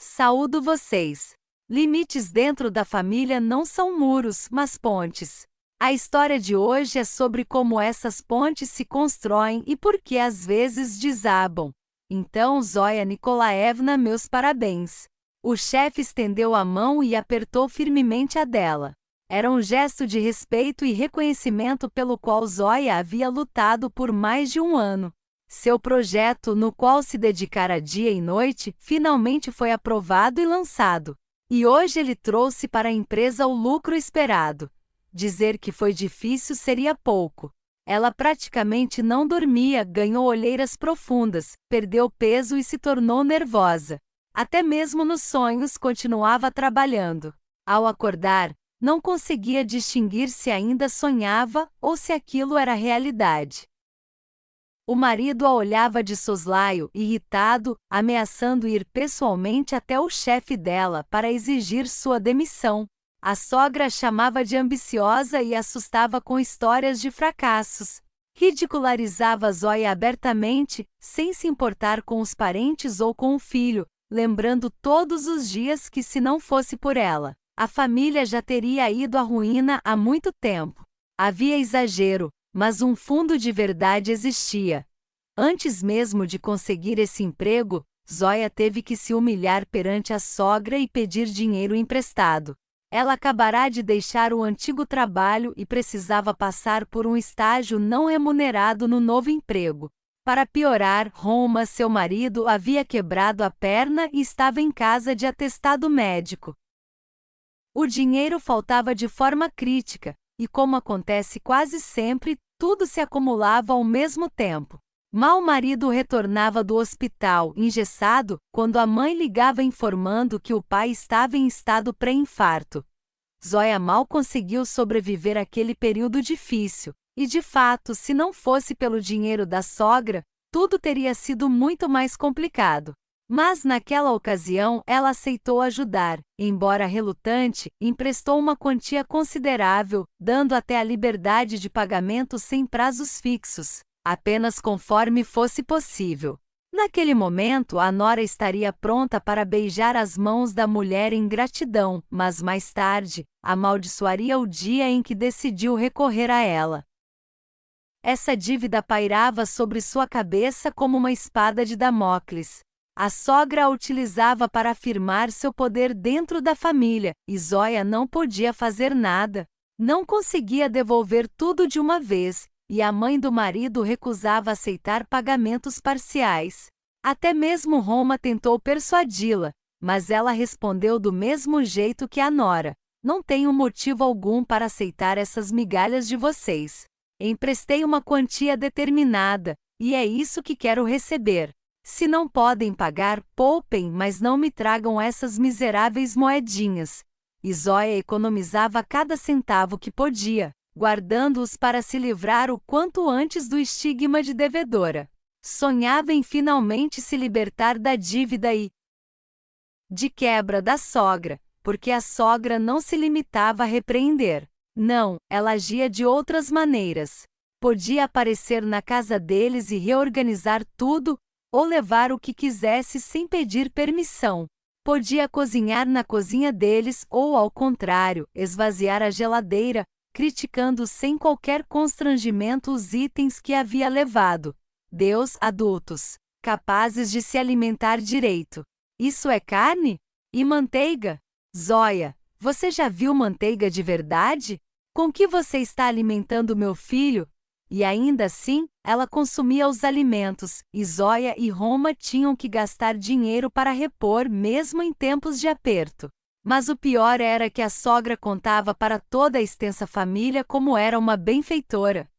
Saúdo vocês. Limites dentro da família não são muros, mas pontes. A história de hoje é sobre como essas pontes se constroem e por que às vezes desabam. Então, Zoya Nikolaevna, meus parabéns. O chefe estendeu a mão e apertou firmemente a dela. Era um gesto de respeito e reconhecimento pelo qual Zoya havia lutado por mais de um ano. Seu projeto, no qual se dedicara dia e noite, finalmente foi aprovado e lançado. E hoje ele trouxe para a empresa o lucro esperado. Dizer que foi difícil seria pouco. Ela praticamente não dormia, ganhou olheiras profundas, perdeu peso e se tornou nervosa. Até mesmo nos sonhos continuava trabalhando. Ao acordar, não conseguia distinguir se ainda sonhava ou se aquilo era realidade. O marido a olhava de soslaio, irritado, ameaçando ir pessoalmente até o chefe dela para exigir sua demissão. A sogra a chamava de ambiciosa e assustava com histórias de fracassos. Ridicularizava Zoya abertamente, sem se importar com os parentes ou com o filho, lembrando todos os dias que se não fosse por ela, a família já teria ido à ruína há muito tempo. Havia exagero, mas um fundo de verdade existia. Antes mesmo de conseguir esse emprego, Zoya teve que se humilhar perante a sogra e pedir dinheiro emprestado. Ela acabará de deixar o antigo trabalho e precisava passar por um estágio não remunerado no novo emprego. Para piorar, Roma, seu marido, havia quebrado a perna e estava em casa de atestado médico. O dinheiro faltava de forma crítica, e como acontece quase sempre, tudo se acumulava ao mesmo tempo. Mal o marido retornava do hospital, engessado, quando a mãe ligava informando que o pai estava em estado pré-infarto. Zoya mal conseguiu sobreviver àquele período difícil, e de fato, se não fosse pelo dinheiro da sogra, tudo teria sido muito mais complicado. Mas naquela ocasião ela aceitou ajudar, embora relutante, emprestou uma quantia considerável, dando até a liberdade de pagamento sem prazos fixos, apenas conforme fosse possível. Naquele momento, a nora estaria pronta para beijar as mãos da mulher em gratidão, mas mais tarde, amaldiçoaria o dia em que decidiu recorrer a ela. Essa dívida pairava sobre sua cabeça como uma espada de Damocles. A sogra a utilizava para afirmar seu poder dentro da família, e Zoya não podia fazer nada. Não conseguia devolver tudo de uma vez, e a mãe do marido recusava aceitar pagamentos parciais. Até mesmo Roma tentou persuadi-la, mas ela respondeu do mesmo jeito que a nora: não tenho motivo algum para aceitar essas migalhas de vocês. Emprestei uma quantia determinada, e é isso que quero receber. Se não podem pagar, poupem, mas não me tragam essas miseráveis moedinhas. E Zoya economizava cada centavo que podia, guardando-os para se livrar o quanto antes do estigma de devedora. Sonhava em finalmente se libertar da dívida e de quebra da sogra, porque a sogra não se limitava a repreender. Não, ela agia de outras maneiras. Podia aparecer na casa deles e reorganizar tudo, ou levar o que quisesse sem pedir permissão. Podia cozinhar na cozinha deles ou, ao contrário, esvaziar a geladeira, criticando sem qualquer constrangimento os itens que havia levado. Deus, adultos, capazes de se alimentar direito. Isso é carne? E manteiga? Zoya, você já viu manteiga de verdade? Com que você está alimentando meu filho? E ainda assim, ela consumia os alimentos, e Zoya e Roma tinham que gastar dinheiro para repor mesmo em tempos de aperto. Mas o pior era que a sogra contava para toda a extensa família como era uma benfeitora,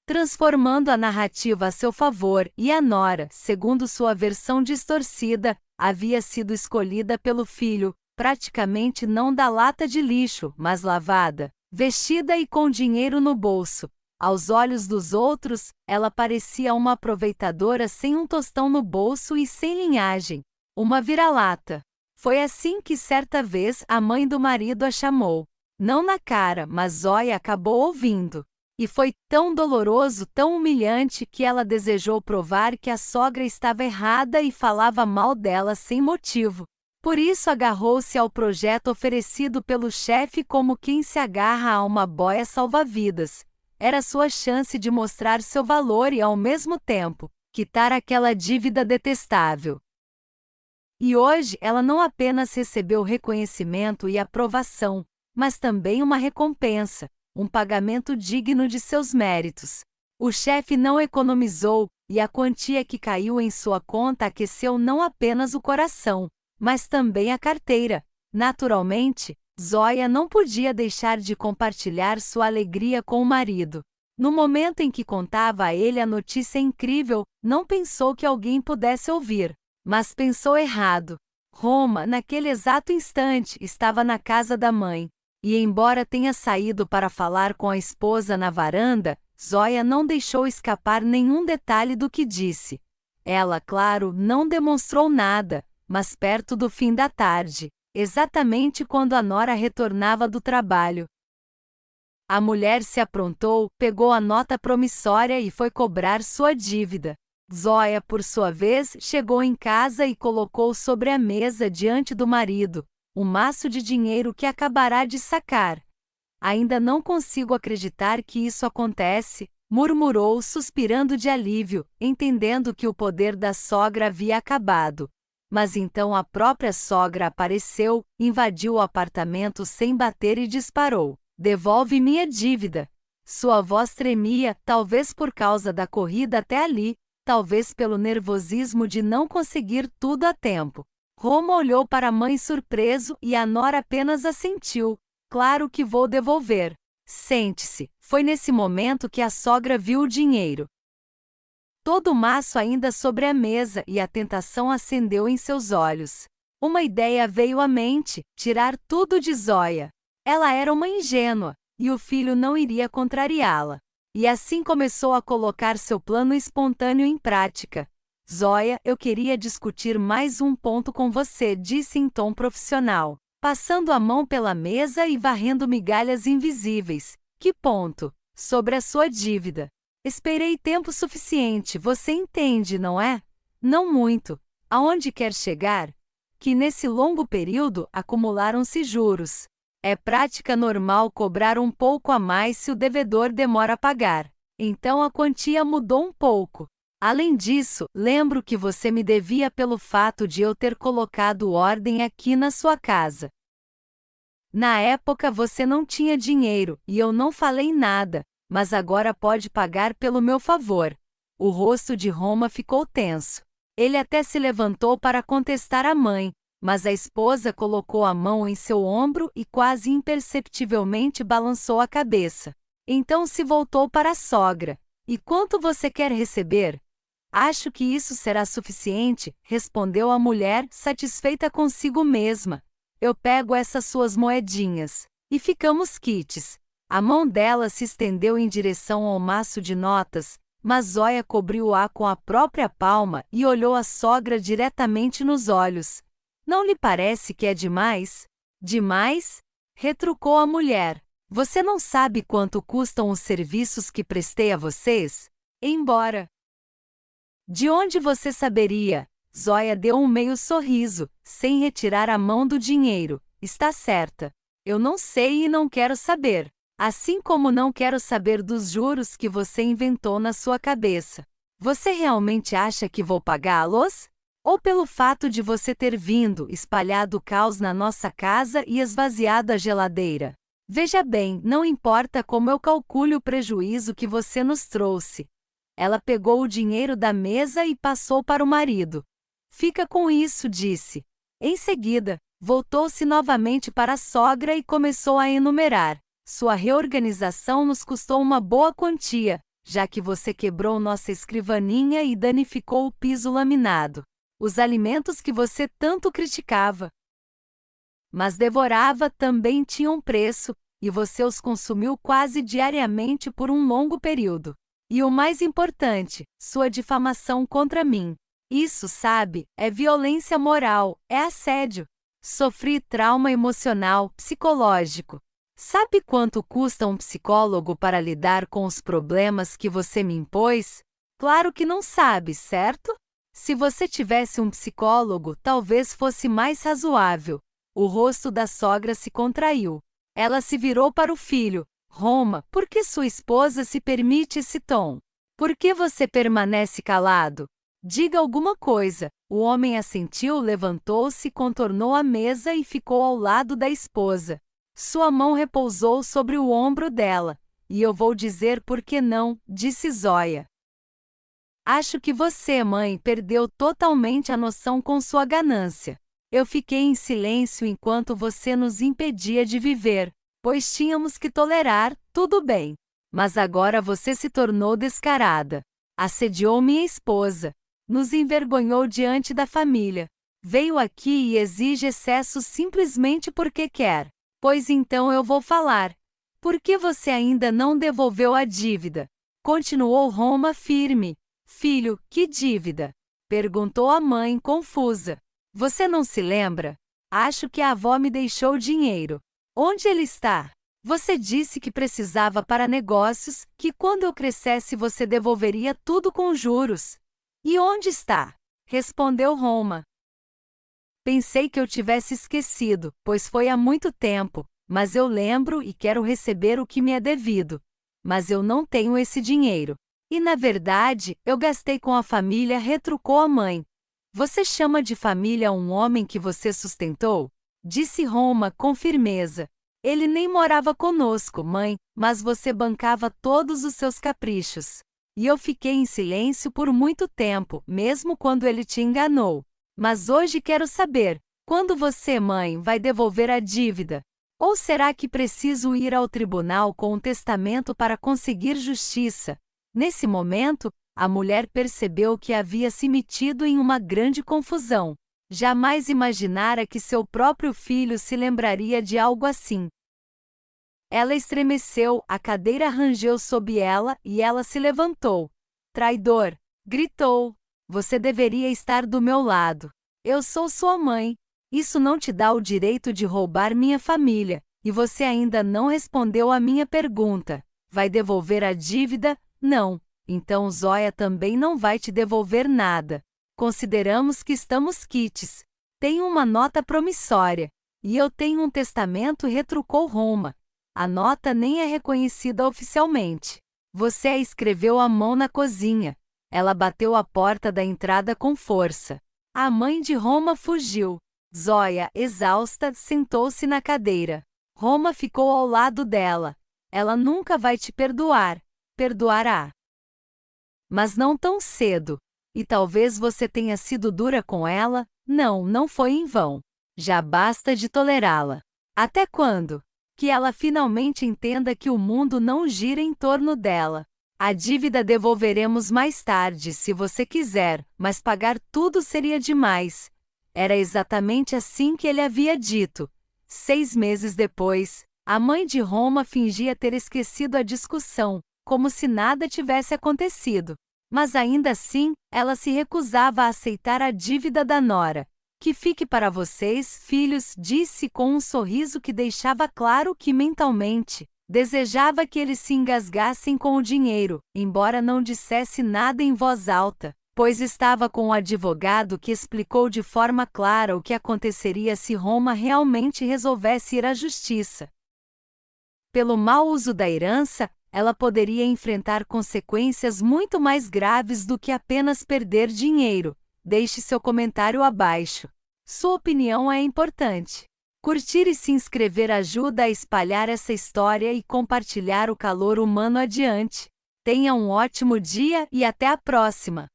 transformando a narrativa a seu favor, e a nora, segundo sua versão distorcida, havia sido escolhida pelo filho, praticamente não da lata de lixo, mas lavada, vestida e com dinheiro no bolso. Aos olhos dos outros, ela parecia uma aproveitadora sem um tostão no bolso e sem linhagem, uma vira-lata. Foi assim que certa vez a mãe do marido a chamou. Não na cara, mas Zoya acabou ouvindo. E foi tão doloroso, tão humilhante, que ela desejou provar que a sogra estava errada e falava mal dela sem motivo. Por isso agarrou-se ao projeto oferecido pelo chefe como quem se agarra a uma boia salva-vidas. Era sua chance de mostrar seu valor e, ao mesmo tempo, quitar aquela dívida detestável. E hoje ela não apenas recebeu reconhecimento e aprovação, mas também uma recompensa, um pagamento digno de seus méritos. O chefe não economizou, e a quantia que caiu em sua conta aqueceu não apenas o coração, mas também a carteira. Naturalmente, Zoya não podia deixar de compartilhar sua alegria com o marido. No momento em que contava a ele a notícia incrível, não pensou que alguém pudesse ouvir. Mas pensou errado. Roma, naquele exato instante, estava na casa da mãe. E embora tenha saído para falar com a esposa na varanda, Zoya não deixou escapar nenhum detalhe do que disse. Ela, claro, não demonstrou nada, mas perto do fim da tarde, exatamente quando a nora retornava do trabalho, a mulher se aprontou, pegou a nota promissória e foi cobrar sua dívida. Zoya, por sua vez, chegou em casa e colocou sobre a mesa diante do marido um maço de dinheiro que acabará de sacar. Ainda não consigo acreditar que isso acontece, murmurou, suspirando de alívio, entendendo que o poder da sogra havia acabado. Mas então a própria sogra apareceu, invadiu o apartamento sem bater e disparou: "Devolve minha dívida." Sua voz tremia, talvez por causa da corrida até ali, talvez pelo nervosismo de não conseguir tudo a tempo. Roma olhou para a mãe surpreso e a nora apenas assentiu. "Claro que vou devolver. Sente-se." Foi nesse momento que a sogra viu o dinheiro. Todo o maço ainda sobre a mesa, e a tentação acendeu em seus olhos. Uma ideia veio à mente: tirar tudo de Zoya. Ela era uma ingênua, e o filho não iria contrariá-la. E assim começou a colocar seu plano espontâneo em prática. "Zoya, eu queria discutir mais um ponto com você", disse em tom profissional, passando a mão pela mesa e varrendo migalhas invisíveis. "Que ponto?" "Sobre a sua dívida." "Esperei tempo suficiente, você entende, não é?" "Não muito." "Aonde quer chegar?" "Que nesse longo período acumularam-se juros. É prática normal cobrar um pouco a mais se o devedor demora a pagar. Então a quantia mudou um pouco. Além disso, lembro que você me devia pelo fato de eu ter colocado ordem aqui na sua casa. Na época você não tinha dinheiro, e eu não falei nada, mas agora pode pagar pelo meu favor." O rosto de Roma ficou tenso. Ele até se levantou para contestar à mãe, mas a esposa colocou a mão em seu ombro e quase imperceptivelmente balançou a cabeça. Então se voltou para a sogra. "E quanto você quer receber?" "Acho que isso será suficiente", respondeu a mulher, satisfeita consigo mesma. "Eu pego essas suas moedinhas. E ficamos quites." A mão dela se estendeu em direção ao maço de notas, mas Zoya cobriu-a com a própria palma e olhou a sogra diretamente nos olhos. "Não lhe parece que é demais?" "Demais?" retrucou a mulher. "Você não sabe quanto custam os serviços que prestei a vocês? Embora." "De onde você saberia?" Zoya deu um meio sorriso, sem retirar a mão do dinheiro. "Está certa. Eu não sei e não quero saber. Assim como não quero saber dos juros que você inventou na sua cabeça. Você realmente acha que vou pagá-los? Ou pelo fato de você ter vindo, espalhado o caos na nossa casa e esvaziado a geladeira? Veja bem, não importa como eu calcule o prejuízo que você nos trouxe." Ela pegou o dinheiro da mesa e passou para o marido. "Fica com isso", disse. Em seguida, voltou-se novamente para a sogra e começou a enumerar: "Sua reorganização nos custou uma boa quantia, já que você quebrou nossa escrivaninha e danificou o piso laminado. Os alimentos que você tanto criticava, mas devorava, também tinham preço, e você os consumiu quase diariamente por um longo período. E o mais importante, sua difamação contra mim. Isso, sabe, é violência moral, é assédio. Sofri trauma emocional, psicológico. Sabe quanto custa um psicólogo para lidar com os problemas que você me impôs? Claro que não sabe, certo? Se você tivesse um psicólogo, talvez fosse mais razoável. O rosto da sogra se contraiu. Ela se virou para o filho. Roma, por que sua esposa se permite esse tom? Por que você permanece calado? Diga alguma coisa. O homem assentiu, levantou-se, contornou a mesa e ficou ao lado da esposa. Sua mão repousou sobre o ombro dela. E eu vou dizer por que não, disse Zóia. Acho que você, mãe, perdeu totalmente a noção com sua ganância. Eu fiquei em silêncio enquanto você nos impedia de viver, pois tínhamos que tolerar, tudo bem. Mas agora você se tornou descarada. Assediou minha esposa. Nos envergonhou diante da família. Veio aqui e exige excessos simplesmente porque quer. Pois então eu vou falar. Por que você ainda não devolveu a dívida? Continuou Roma firme. Filho, que dívida? Perguntou a mãe, confusa. Você não se lembra? Acho que a avó me deixou dinheiro. Onde ele está? Você disse que precisava para negócios, que quando eu crescesse você devolveria tudo com juros. E onde está? Respondeu Roma. Pensei que eu tivesse esquecido, pois foi há muito tempo, mas eu lembro e quero receber o que me é devido. Mas eu não tenho esse dinheiro. E na verdade, eu gastei com a família, retrucou a mãe. Você chama de família um homem que você sustentou? Disse Roma com firmeza. Ele nem morava conosco, mãe, mas você bancava todos os seus caprichos. E eu fiquei em silêncio por muito tempo, mesmo quando ele te enganou. Mas hoje quero saber, quando você, mãe, vai devolver a dívida? Ou será que preciso ir ao tribunal com um testamento para conseguir justiça? Nesse momento, a mulher percebeu que havia se metido em uma grande confusão. Jamais imaginara que seu próprio filho se lembraria de algo assim. Ela estremeceu, a cadeira rangeu sob ela e ela se levantou. Traidor! Gritou. Você deveria estar do meu lado. Eu sou sua mãe. Isso não te dá o direito de roubar minha família. E você ainda não respondeu à minha pergunta. Vai devolver a dívida? Não. Então Zóia também não vai te devolver nada. Consideramos que estamos quites. Tenho uma nota promissória. E eu tenho um testamento, retrucou Roma. A nota nem é reconhecida oficialmente. Você a escreveu à mão na cozinha. Ela bateu a porta da entrada com força. A mãe de Roma fugiu. Zóia, exausta, sentou-se na cadeira. Roma ficou ao lado dela. Ela nunca vai te perdoar. Perdoará. Mas não tão cedo. E talvez você tenha sido dura com ela? Não, não foi em vão. Já basta de tolerá-la. Até quando? Que ela finalmente entenda que o mundo não gira em torno dela. A dívida devolveremos mais tarde, se você quiser, mas pagar tudo seria demais. Era exatamente assim que ele havia dito. 6 meses depois, a mãe de Roma fingia ter esquecido a discussão, como se nada tivesse acontecido. Mas ainda assim, ela se recusava a aceitar a dívida da nora. Que fique para vocês, filhos, disse com um sorriso que deixava claro que mentalmente desejava que eles se engasgassem com o dinheiro, embora não dissesse nada em voz alta, pois estava com o advogado que explicou de forma clara o que aconteceria se Roma realmente resolvesse ir à justiça. Pelo mau uso da herança, ela poderia enfrentar consequências muito mais graves do que apenas perder dinheiro. Deixe seu comentário abaixo. Sua opinião é importante. Curtir e se inscrever ajuda a espalhar essa história e compartilhar o calor humano adiante. Tenha um ótimo dia e até a próxima!